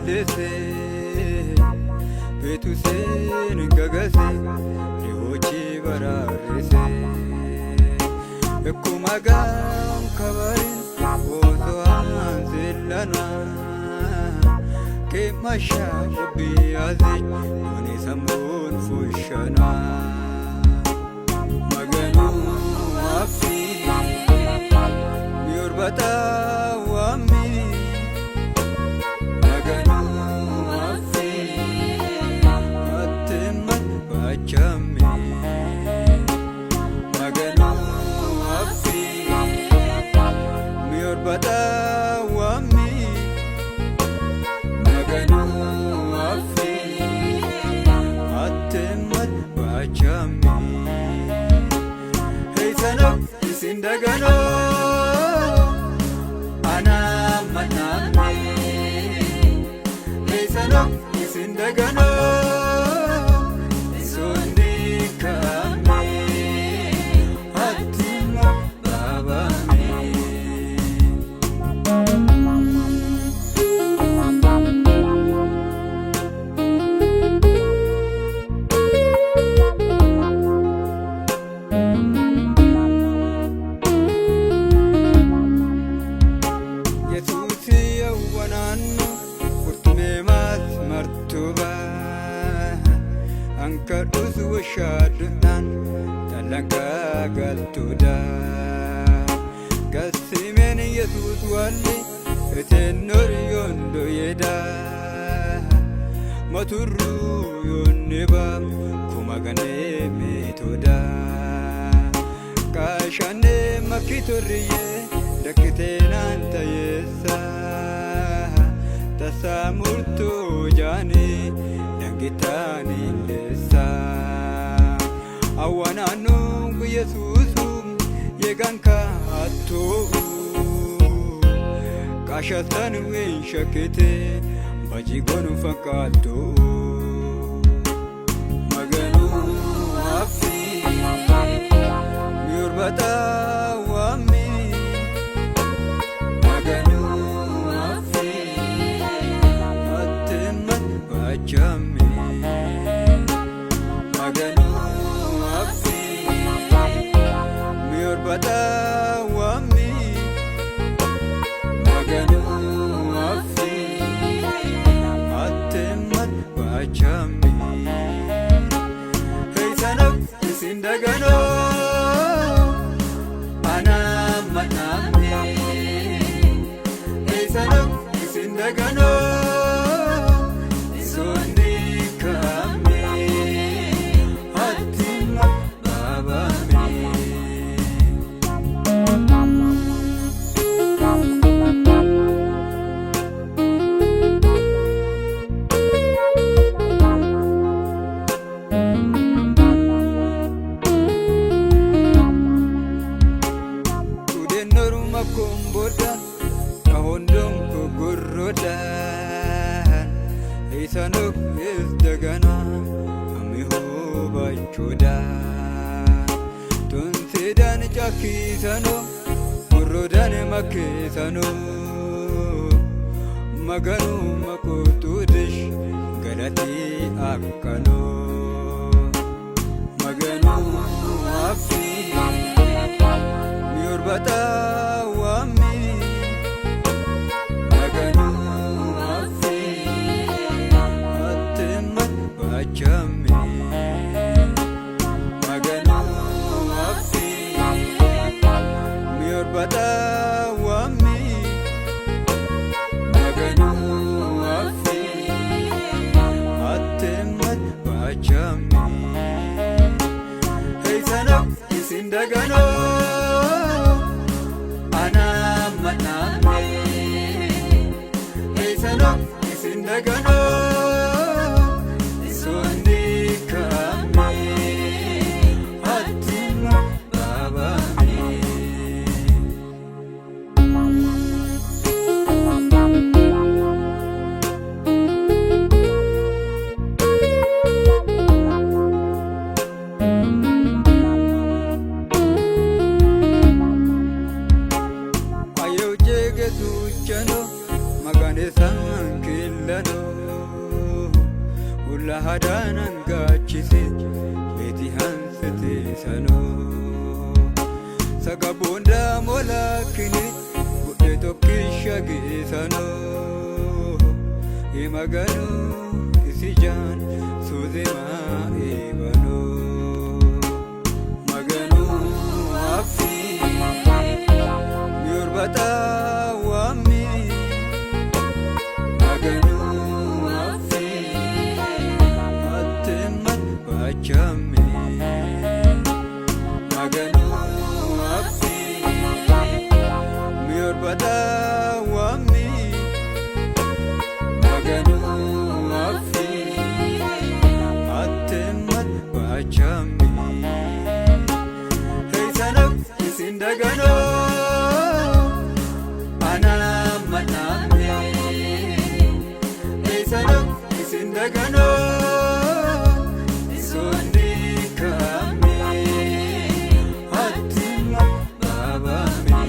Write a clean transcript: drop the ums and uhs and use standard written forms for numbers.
jalese betu sen gagase rihochi bararese ekumagam kabarin ozo anzilana ke masha biazi oni samun fushana maganu afi miurbata wami maganu afi atemat bachami maganu afi miurbata wami maganu afi atemat bachami hey sano isindagano ana manami hey sano isindagano isundi kami atemat babami Angkadus washadunan talaga galtuda Gasimen Yesus wali etenor yondo yeda Maturu yonneba kumagane metoda Kashane makitoriye dakitenan tayesa Tasamurtu jani dangitani lesa Awana nungu Yesusum yeganka atu Kashatan win shakete bajigonu fakatu Maganu afi miurbata wami Maganu afi atemat bachami Maganu afi miurbata wami Maganu afi atemat bachami hey sanok isindagano ana manami hey sanok isindagano Kumbodan kahondong kugurrodan isanuk isdagana amiho bachodan tunsidan jakisano gurrodan makisano maganu makutudish galati akkano maganu afi miurbata Maganu afi miurbata wami Maganu afi atemat bachami hey sanok isindagano ana manami hey sanok isindagano magane sang illano ulla hadanan gachise beti hansete sano sagabunda molakini gudde tokkisha gisano imagano isijan suzima ibano magano afi yurbata wami magano afi atemat bachame magano afi yurbata wami magano afi atemat bachame hey sanok isindagano Isindagano isondi kame hatima babame